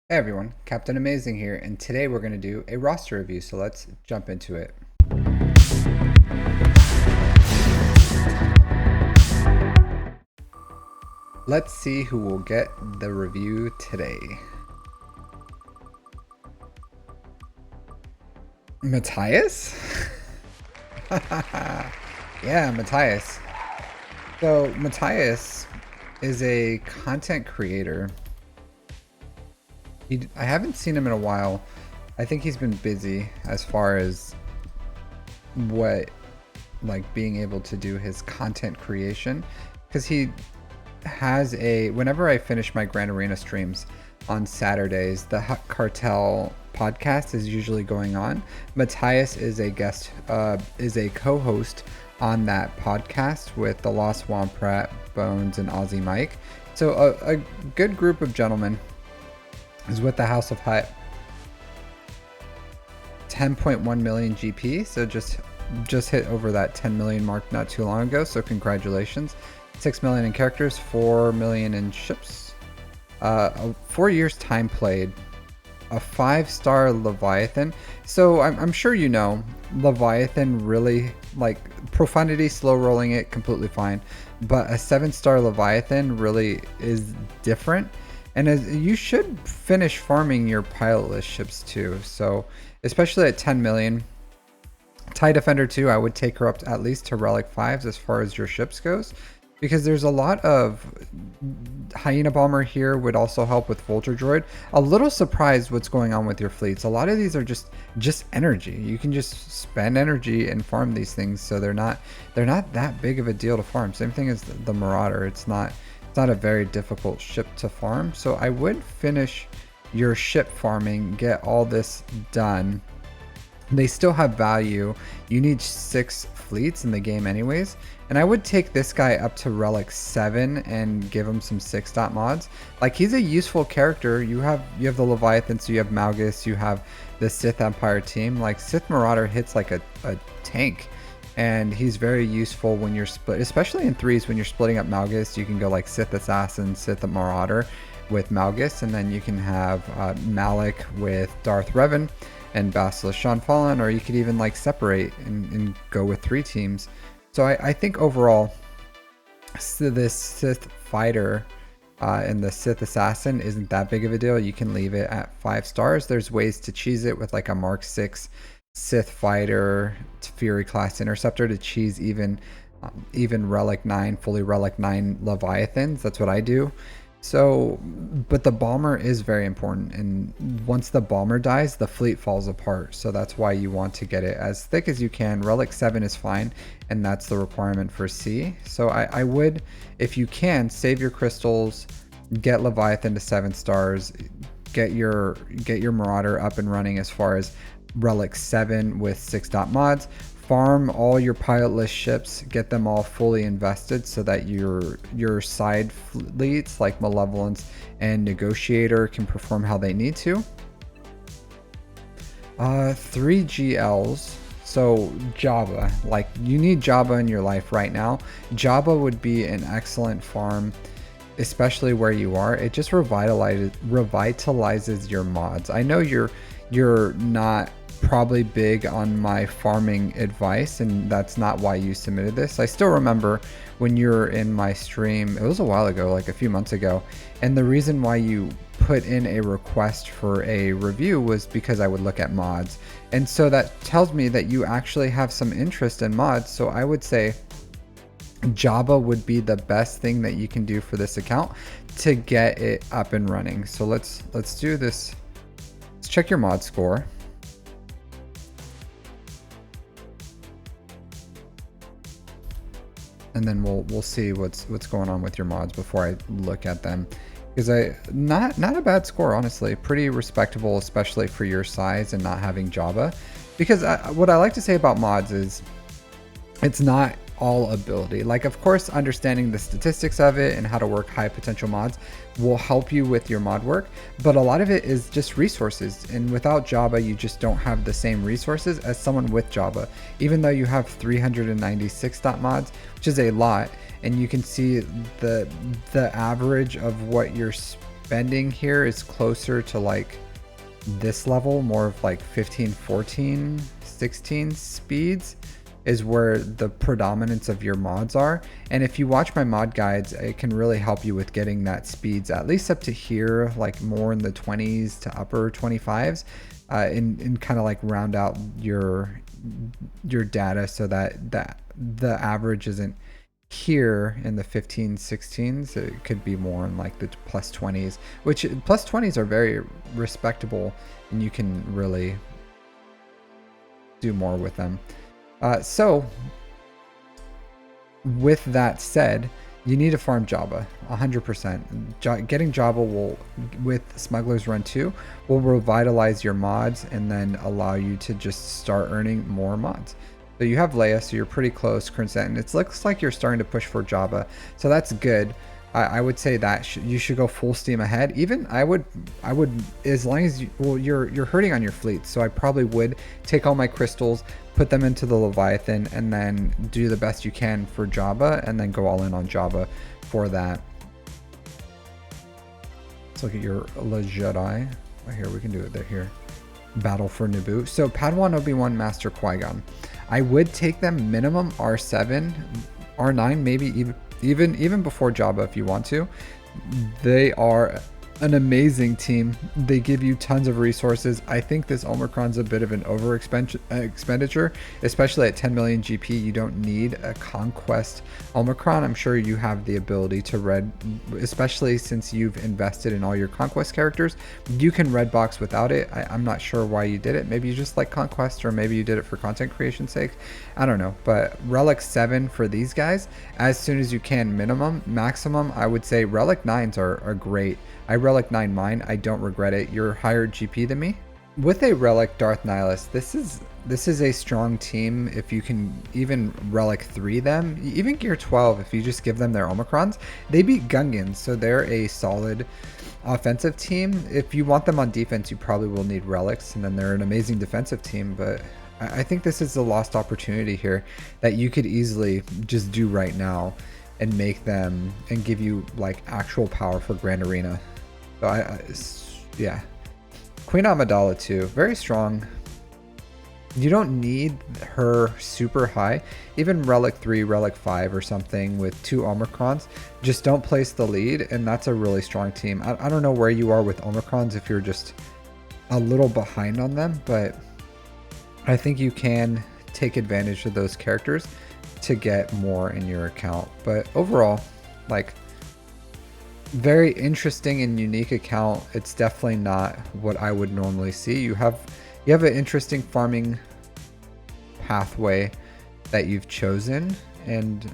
Hey everyone, Captain Amazing here, and today we're going to do a roster review, so let's jump into it. Let's see who will get the review today. Mattayus? Yeah, Mattayus. So, Mattayus is a content creator. I haven't seen him in a while. I think he's been busy as far as what, like, being able to do his content creation, because he has whenever I finish my Grand Arena streams on Saturdays, the Hut Cartel podcast is usually going on. Mattayus is a co-host on that podcast with the Lost Swamp Rat, Bones, and Aussie Mike. So a good group of gentlemen is with the House of Hut. 10.1 million GP, so just hit over that 10 million mark not too long ago, so congratulations. 6 million in characters, 4 million in ships, 4 years time played, a 5-star Leviathan. So I'm sure you know, Leviathan really, like, profundity, slow rolling it, completely fine, but a 7-star Leviathan really is different. And you should finish farming your pilotless ships too, so especially at 10 million. TIE Defender 2, I would take her up at least to Relic 5s as far as your ships goes, because there's a lot of Hyena Bomber here would also help with Vulture Droid. A little surprised what's going on with your fleets. A lot of these are just energy. You can just spend energy and farm these things, so they're not that big of a deal to farm. Same thing as the Marauder. It's not a very difficult ship to farm, so I would finish your ship farming, get all this done. They still have value. You need 6 fleets in the game anyways, and I would take this guy up to Relic 7 and give him some 6-dot mods. Like, he's a useful character. You have the Leviathan, so you have Malgus, you have the Sith Empire team. Like, Sith Marauder hits like a tank, and he's very useful when you're split, especially in 3s. When you're splitting up Malgus, you can go like Sith Assassin, Sith Marauder with Malgus, and then you can have Malik with Darth Revan and Basilisk Sean Fallen, or you could even like separate and go with 3 teams. So I think overall, this Sith fighter and the Sith Assassin isn't that big of a deal. You can leave it at 5 stars. There's ways to cheese it with like a Mark 6 Sith fighter, Fury class interceptor to cheese even Relic 9, fully Relic 9 Leviathans. That's what I do. So, but the bomber is very important, and once the bomber dies, the fleet falls apart. So that's why you want to get it as thick as you can. Relic 7 is fine, and that's the requirement for C. So I would, if you can, save your crystals, get Leviathan to 7 stars, get your Marauder up and running as far as Relic 7 with 6-dot mods. Farm all your pilotless ships, get them all fully invested so that your side fleets like Malevolence and Negotiator can perform how they need to. 3 GLs. So Jabba, like, you need Jabba in your life right now. Jabba would be an excellent farm, especially where you are. It just revitalizes your mods. I know you're not probably big on my farming advice, and that's not why you submitted this. I still remember when you were in my stream, it was a while ago, like a few months ago, and the reason why you put in a request for a review was because I would look at mods, and so that tells me that you actually have some interest in mods. So I would say Jabba would be the best thing that you can do for this account to get it up and running. So let's do this. Let's check your mod score. And then we'll see what's going on with your mods before I look at them, because not a bad score, honestly, pretty respectable, especially for your size and not having Jabba. Because what I like to say about mods is it's not all ability. Like, of course, understanding the statistics of it and how to work high potential mods will help you with your mod work, but a lot of it is just resources, and without Jabba you just don't have the same resources as someone with Jabba. Even though you have 396 dot mods, which is a lot, and you can see the average of what you're spending here is closer to like this level, more of like 15, 14, 16 speeds is where the predominance of your mods are. And if you watch my mod guides, it can really help you with getting that speeds at least up to here, like more in the 20s to upper 25s, and kind of like round out your data so that the average isn't here in the 15s, 16s. It could be more in like the plus 20s, which plus 20s are very respectable, and you can really do more with them. So with that said, you need to farm Java 100%. Getting Java will, with Smuggler's Run 2, will revitalize your mods and then allow you to just start earning more mods. So you have Leia, so you're pretty close, and it looks like you're starting to push for Java, so that's good. I would say that you should go full steam ahead. Even I would, as long as you're hurting on your fleet, so I probably would take all my crystals, put them into the Leviathan, and then do the best you can for Java, and then go all in on Java for that. Let's look at your Le Jedi. Right here, we can do it there here. Battle for Naboo. So Padawan, Obi-Wan, Master, Qui-Gon. I would take them minimum R7, R9, maybe even before Jabba if you want to. They are an amazing team. They give you tons of resources. I think this Omicron's a bit of an expenditure, especially at 10 million GP. You don't need a conquest Omicron. I'm sure you have the ability to red, especially since you've invested in all your conquest characters. You can red box without it. I'm not sure why you did it. Maybe you just like conquest, or maybe you did it for content creation sake. I don't know. But Relic 7 for these guys, as soon as you can, minimum. Maximum, I would say Relic 9s are great. I Relic 9 mine. I don't regret it. You're higher GP than me. With a Relic Darth Nihilus, this is a strong team. If you can even Relic 3 them, even Gear 12, if you just give them their Omicrons, they beat Gungans, so they're a solid offensive team. If you want them on defense, you probably will need Relics, and then they're an amazing defensive team. But I think this is a lost opportunity here that you could easily just do right now and make them and give you like actual power for Grand Arena. So yeah. Queen Amidala too, very strong. You don't need her super high. Even Relic 3, Relic 5 or something with 2 Omicrons, just don't place the lead, and that's a really strong team. I don't know where you are with Omicrons, if you're just a little behind on them, but I think you can take advantage of those characters to get more in your account. But overall, like, very interesting and unique account. It's definitely not what I would normally see. You have an interesting farming pathway that you've chosen, and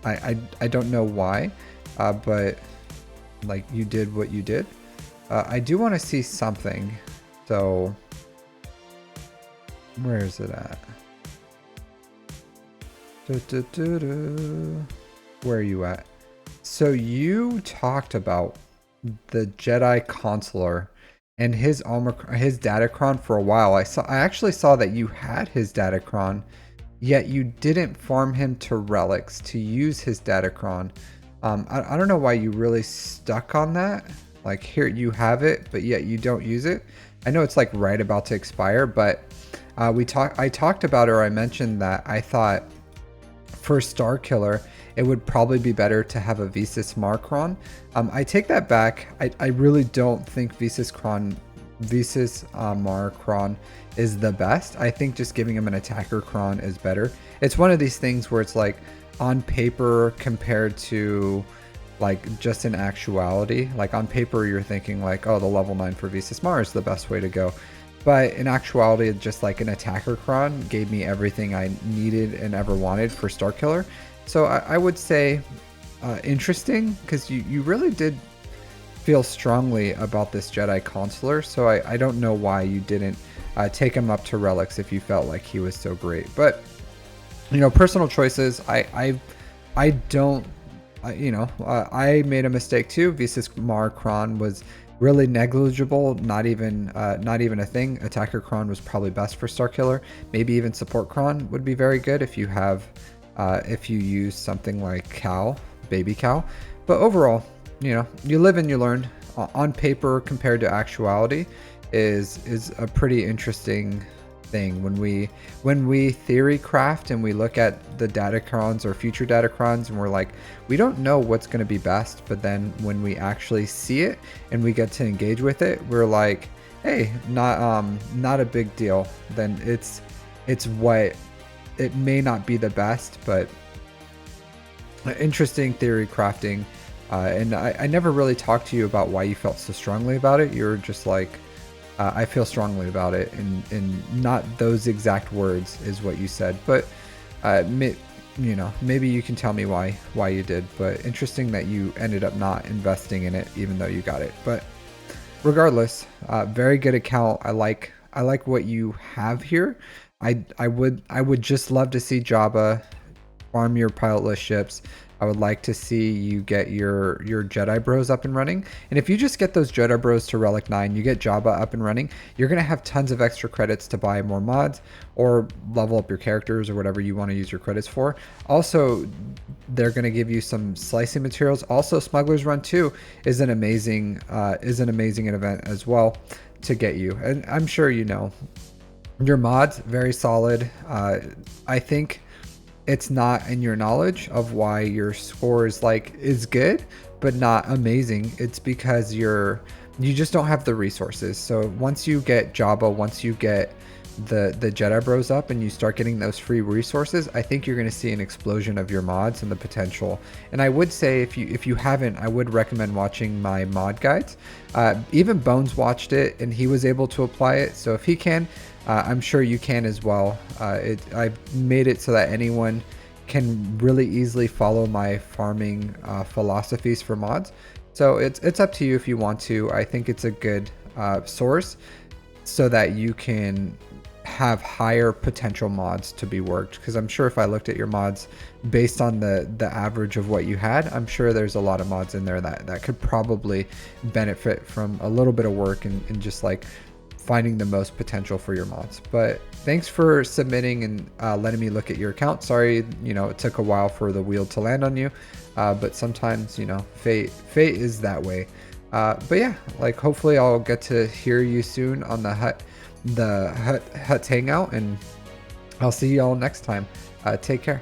I don't know why, but like, you did what you did. I do want to see something. So where is it at? Where are you at? So you talked about the Jedi Consular and his Datacron for a while. I actually saw that you had his Datacron, yet you didn't farm him to relics to use his Datacron. I don't know why you really stuck on that. Like, here you have it, but yet you don't use it. I know it's like right about to expire, but I talked about, or I mentioned that I thought for Star Killer, it would probably be better to have a Visas Markron. I take that back. I really don't think Visas Markron is the best. I think just giving him an attacker cron is better. It's one of these things where it's like, on paper compared to like just in actuality. Like, on paper you're thinking like, oh, the level 9 for Visas Mar is the best way to go. But in actuality, just like an attacker cron gave me everything I needed and ever wanted for Star Killer. So I would say interesting, because you really did feel strongly about this Jedi Consular. So I don't know why you didn't take him up to relics if you felt like he was so great. But, you know, personal choices. I don't, you know, I made a mistake too. Visas Markron was really negligible, not even a thing. Attacker Cron was probably best for Star Killer. Maybe even Support Cron would be very good if you have, if you use something like Cow, Baby Cow. But overall, you know, you live and you learn on paper compared to actuality is a pretty interesting thing. When we theory craft and we look at the datacrons or future datacrons and we're like, we don't know what's going to be best, but then when we actually see it and we get to engage with it, we're like, hey, not a big deal. Then it's what it may not be the best, but interesting theory crafting. And I never really talked to you about why you felt so strongly about it. You're just like, I feel strongly about it, and not those exact words is what you said, but you know, maybe you can tell me why you did. But interesting that you ended up not investing in it, even though you got it. But regardless, very good account. I like what you have here. I would just love to see Jabba farm your pilotless ships. I would like to see you get your Jedi Bros up and running. And if you just get those Jedi Bros to Relic 9, you get Jabba up and running, you're going to have tons of extra credits to buy more mods or level up your characters or whatever you want to use your credits for. Also, they're going to give you some slicing materials. Also, Smuggler's Run 2 is an amazing event as well to get you. And I'm sure you know. Your mods, very solid. I think it's not in your knowledge of why your score is good but not amazing. It's because you just don't have the resources. So once you get Jabba, once you get the Jedi Bros up and you start getting those free resources, I think you're going to see an explosion of your mods and the potential. And I would say if you haven't, I would recommend watching my mod guides. Even Bones watched it and he was able to apply it, so if he can, I'm sure you can as well. I've made it so that anyone can really easily follow my farming philosophies for mods. So it's up to you if you want to. I think it's a good source so that you can have higher potential mods to be worked. Because I'm sure if I looked at your mods based on the average of what you had, I'm sure there's a lot of mods in there that could probably benefit from a little bit of work and just like finding the most potential for your mods. But thanks for submitting and letting me look at your account. Sorry, you know, it took a while for the wheel to land on you, but sometimes, you know, fate is that way. But yeah, like hopefully I'll get to hear you soon on the Hutts Hangout, and I'll see you all next time. Take care.